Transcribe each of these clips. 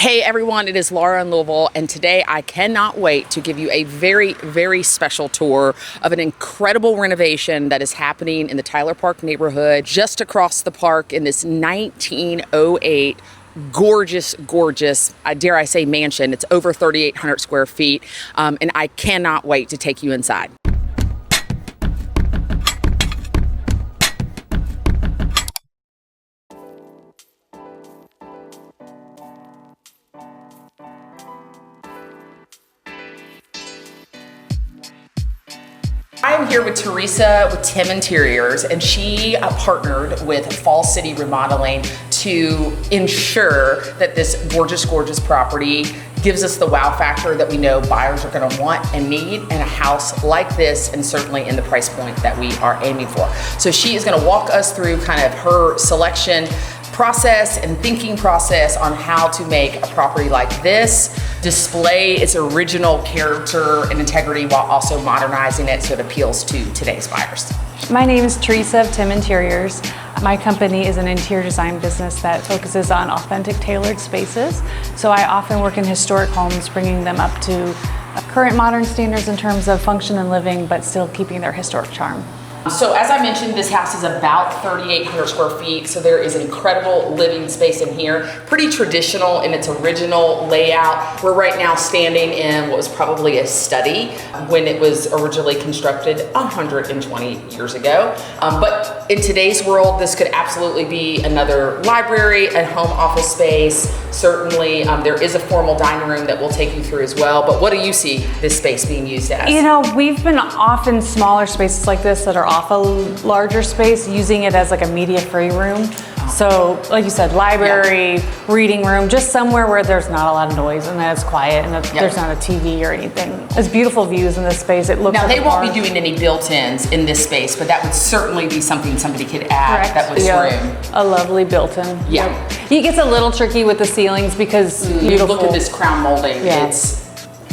Hey everyone, it is Laura in Louisville, and today I cannot wait to give you a very, very special tour of an incredible renovation that is happening in the Tyler Park neighborhood, just across the park in this 1908 gorgeous, dare I say, mansion. It's over 3,800 square feet, and I cannot wait to take you inside. I'm here with Teresa with Tim Interiors, and she partnered with Fall City Remodeling to ensure that this gorgeous property gives us the wow factor that we know buyers are going to want and need in a house like this, and certainly in the price point that we are aiming for. So she is going to walk us through kind of her selection process and thinking process on how to make a property like this display its original character and integrity while also modernizing it so it appeals to today's buyers. My name is Teresa of Tim Interiors. My company is an interior design business that focuses on authentic, tailored spaces. So I often work in historic homes, bringing them up to current modern standards in terms of function and living, but still keeping their historic charm. So as I mentioned, this house is about 3,800 square feet, so there is an incredible living space in here. Pretty traditional in its original layout. We're right now standing in what was probably a study when it was originally constructed 120 years ago. But in today's world, this could absolutely be another library, a home office space. Certainly, there is a formal dining room that we'll take you through as well. But what do you see this space being used as? You know, we've been often smaller spaces like this that are off a larger space, using it as like a media-free room. So, like you said, library, reading room, just somewhere where there's not a lot of noise and that it's quiet and that there's not a TV or anything. There's beautiful views in this space. It looks now, like they won't be doing any built-ins in this space, but that would certainly be something somebody could add. Correct. That was room. A lovely built-in. Yeah. Yep. It gets a little tricky with the ceilings because you look at this crown molding. Yeah.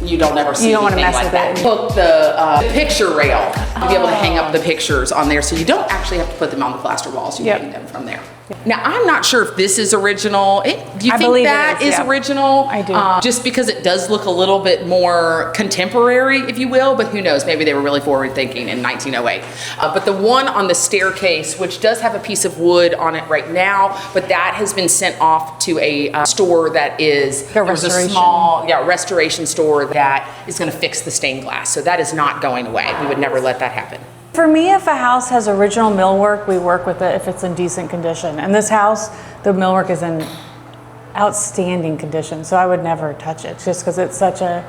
You don't ever see you don't anything want to mess like with that. it. Put the picture rail to be able to hang up the pictures on there, so you don't actually have to put them on the plaster walls. You hang them from there. Now, I'm not sure if this is original. Do you think that is original? I do. Just because it does look a little bit more contemporary, if you will, but who knows? Maybe they were really forward thinking in 1908. But the one on the staircase, which does have a piece of wood on it right now, but that has been sent off to a store that is a small restoration store that is going to fix the stained glass. So that is not going away. We would never let that happen. For me, if a house has original millwork, we work with it if it's in decent condition. And this house, the millwork is in outstanding condition, so I would never touch it just because it's such a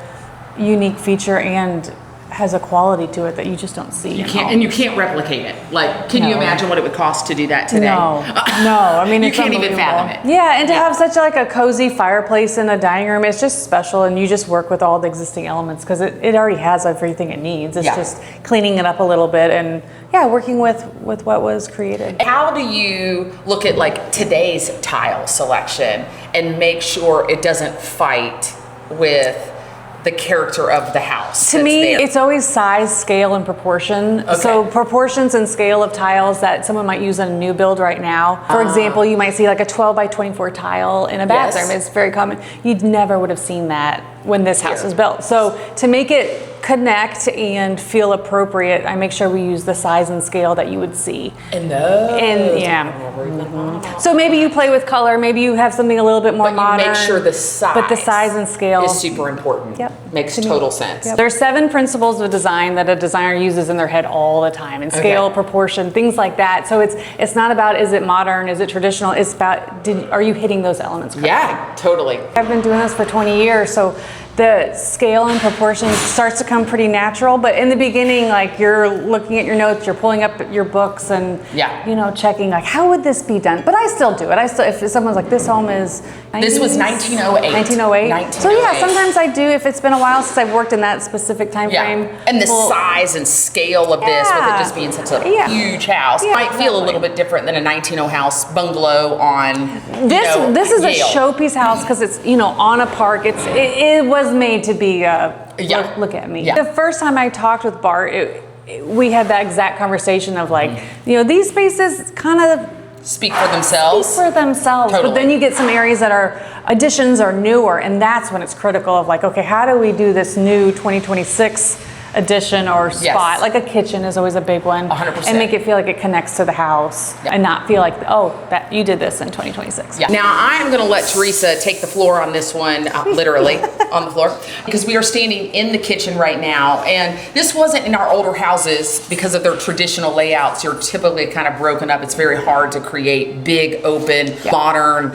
unique feature and has a quality to it that you just don't see. You can't replicate it. Like, can you imagine what it would cost to do that today? No. I mean, you it's can't even fathom it. Yeah, and to have such like a cozy fireplace in a dining room, it's just special, and you just work with all the existing elements because it already has everything it needs. It's just cleaning it up a little bit and working with what was created. How do you look at like today's tile selection and make sure it doesn't fight with the character of the house? To me, it's always size, scale, and proportion. Okay. So proportions and scale of tiles that someone might use in a new build right now. For example, you might see like a 12 by 24 tile in a bathroom. It's very common. You never would have seen that when this house was built. So to make it connect and feel appropriate, I make sure we use the size and scale that you would see. So maybe you play with color, maybe you have something a little bit more modern. Make sure the size. But the size and scale is super important. Makes total sense. There's 7 principles of design that a designer uses in their head all the time, and scale, proportion, things like that. So it's not about is it modern, is it traditional, it's about are you hitting those elements correctly? Yeah, totally. I've been doing this for 20 years, so the scale and proportion starts to come pretty natural, but in the beginning, like you're looking at your notes, you're pulling up your books and checking like how would this be done? But I still do it. If someone's like this home is this was 1908. 1908. So yeah, sometimes I do if it's been a while since I've worked in that specific time frame. And the size and scale of this, with it just being such a huge house, might feel a little bit different than a 1900 house bungalow on this is a showpiece house because it's on a park. It was made to be look at me. The first time I talked with Bart, we had that exact conversation of like, these spaces kind of speak for themselves. Speak for themselves. Totally. But then you get some areas that are additions or newer, and that's when it's critical of like, okay, how do we do this new 2026 addition or spot? Yes. Like a kitchen is always a big one. 100%. And make it feel like it connects to the house and not feel like, oh, that you did this in 2026. Yeah. Now I'm going to let Teresa take the floor on this one, literally on the floor, because we are standing in the kitchen right now. And this wasn't in our older houses because of their traditional layouts. You're typically kind of broken up. It's very hard to create big, open, modern,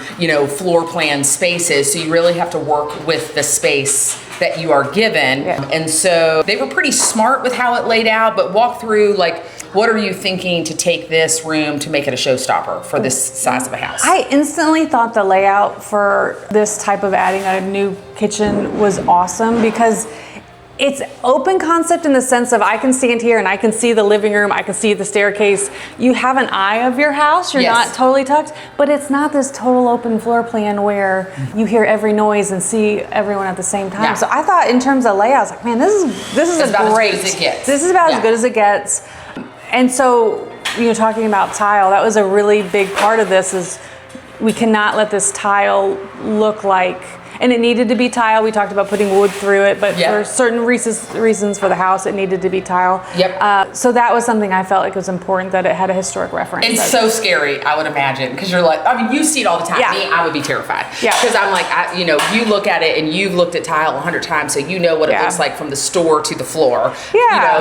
floor plan spaces. So you really have to work with the space that you are given. And so they were pretty smart with how it laid out, but walk through, like, what are you thinking to take this room to make it a showstopper for this size of a house? I instantly thought the layout for this type of adding a new kitchen was awesome because it's open concept in the sense of I can stand here and I can see the living room, I can see the staircase. You have an eye of your house, you're not totally tucked, but it's not this total open floor plan where you hear every noise and see everyone at the same time. So I thought in terms of layout, I was like, man, this is about great. as good as it gets. This is about as good as it gets. And so, talking about tile, that was a really big part of this is we cannot let this tile look like, and it needed to be tile. We talked about putting wood through it, but for certain reasons for the house, it needed to be tile. So that was something I felt like was important that it had a historic reference. It's so scary, I would imagine, because you're like, I mean, you see it all the time. Me, I would be terrified. Because I'm like, you look at it and you've looked at tile 100 times, so you know what it looks like from the store to the floor.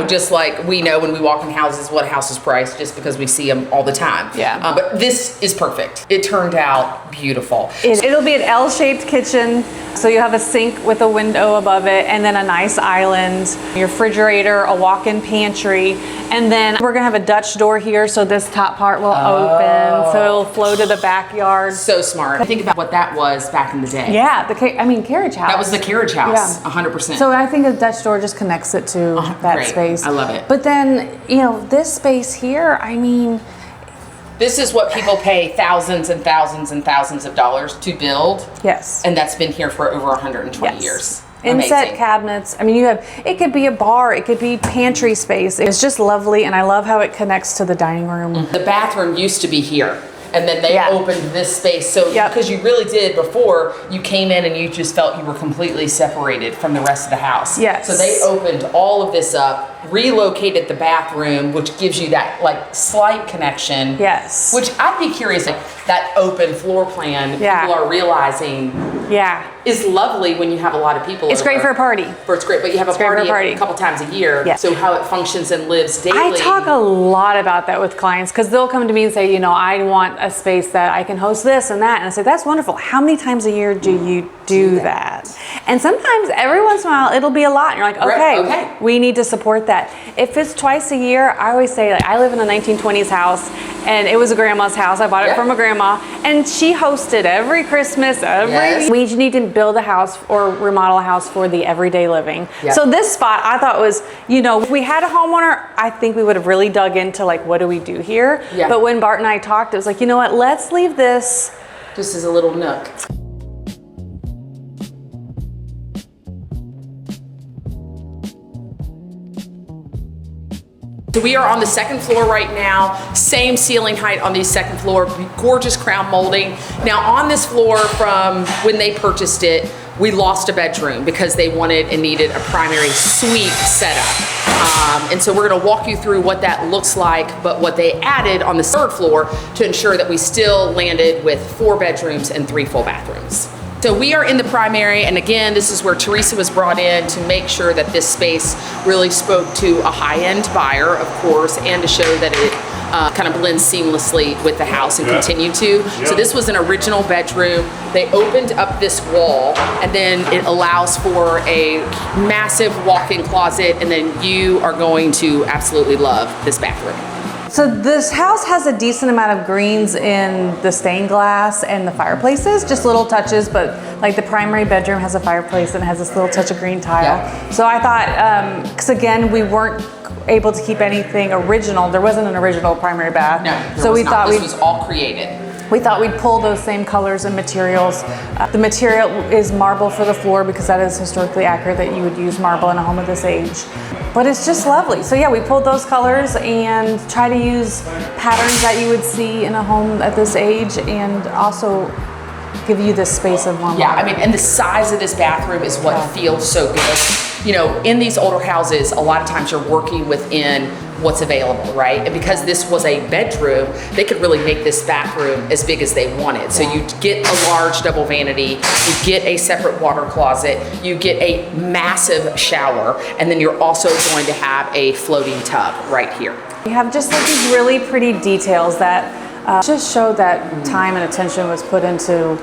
Just like we know when we walk in houses what a house is priced just because we see them all the time. But this is perfect. It turned out beautiful. It'll be an L-shaped kitchen. So you have a sink with a window above it and then a nice island, your refrigerator, a walk-in pantry, and then we're gonna have a Dutch door here so this top part will open so it'll flow to the backyard. So smart. Think about what that was back in the day. Carriage house. That was the carriage house, 100%. So I think a Dutch door just connects it to that space. I love it. But then, this space here, I mean, this is what people pay thousands and thousands and thousands of dollars to build. Yes. And that's been here for over 120 years. Inset cabinets. I mean, it could be a bar, it could be pantry space. It's just lovely, and I love how it connects to the dining room. The bathroom used to be here. And then they opened this space. So, because you really did before, you came in and you just felt you were completely separated from the rest of the house. So they opened all of this up, relocated the bathroom, which gives you that like slight connection. Which I'd be curious, like that open floor plan, people are realizing is lovely when you have a lot of people. It's great for a party. It's great, but you have a party a couple times a year. So how it functions and lives daily. I talk a lot about that with clients because they'll come to me and say, I want a space that I can host this and that. And I say, that's wonderful. How many times a year do you do that? And sometimes every once in a while it'll be a lot. And you're like, okay, we need to support that. If it's twice a year, I always say, like, I live in a 1920s house and it was a grandma's house. I bought it from a grandma and she hosted every Christmas, we need to build a house or remodel a house for the everyday living. So this spot I thought was, if we had a homeowner, I think we would have really dug into like, what do we do here? But when Bart and I talked, it was like, you know what, let's leave this just as a little nook. So we are on the second floor right now, same ceiling height on the second floor, gorgeous crown molding. Now on this floor from when they purchased it, we lost a bedroom because they wanted and needed a primary suite setup. And so we're gonna walk you through what that looks like, but what they added on the third floor to ensure that we still landed with 4 bedrooms and 3 full bathrooms. So we are in the primary, and again, this is where Teresa was brought in to make sure that this space really spoke to a high-end buyer, of course, and to show that it kind of blends seamlessly with the house and continue to. So this was an original bedroom. They opened up this wall, and then it allows for a massive walk-in closet, and then you are going to absolutely love this bathroom. So this house has a decent amount of greens in the stained glass and the fireplaces, just little touches, but like the primary bedroom has a fireplace and has this little touch of green tile. So I thought, because again, we weren't able to keep anything original. There wasn't an original primary bath. No, so we not. thought this was all created. We thought we'd pull those same colors and materials. The material is marble for the floor because that is historically accurate that you would use marble in a home of this age. But it's just lovely. So yeah, we pulled those colors and try to use patterns that you would see in a home at this age and also give you this space of warmth. Yeah, I mean, and the size of this bathroom is what feels so good. You know, in these older houses, a lot of times you're working within what's available, right? And because this was a bedroom, they could really make this bathroom as big as they wanted. So you get a large double vanity, you get a separate water closet, you get a massive shower, and then you're also going to have a floating tub right here. We have just like these really pretty details that just show that time and attention was put into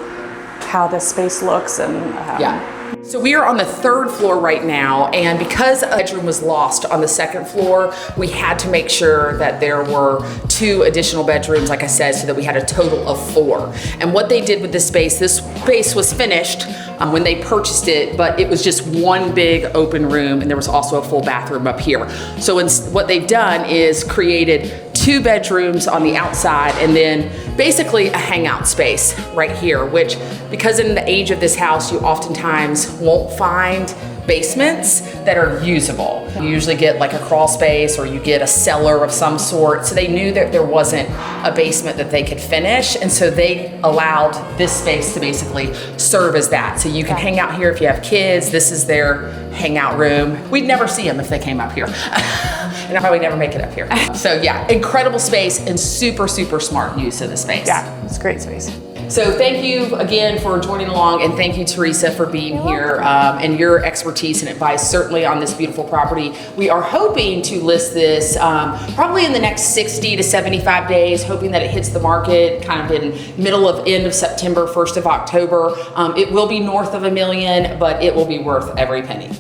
how this space looks. And yeah. So we are on the 3rd floor right now, and because a bedroom was lost on the 2nd floor, we had to make sure that there were 2 additional bedrooms, like I said, so that we had a total of 4. And what they did with this space was finished when they purchased it, but it was just one big open room, and there was also a full bathroom up here. So what they've done is created 2 bedrooms on the outside and then basically a hangout space right here, which because in the age of this house, you oftentimes won't find basements that are usable. You usually get like a crawl space or you get a cellar of some sort. So they knew that there wasn't a basement that they could finish. And so they allowed this space to basically serve as that. So you can hang out here if you have kids. This is their hangout room. We'd never see them if they came up here. And I probably never make it up here. So yeah, incredible space and super, super smart use of the space. yeah, it's a great space. So thank you again for joining along, and thank you, Teresa, for being here and your expertise and advice certainly on this beautiful property. We are hoping to list this probably in the next 60 to 75 days, hoping that it hits the market kind of in end of September, 1st of October. It will be north of $1 million, but it will be worth every penny.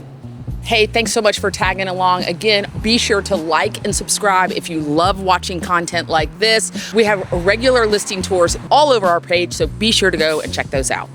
Hey, thanks so much for tagging along. Again, be sure to like and subscribe if you love watching content like this. We have regular listing tours all over our page, so be sure to go and check those out.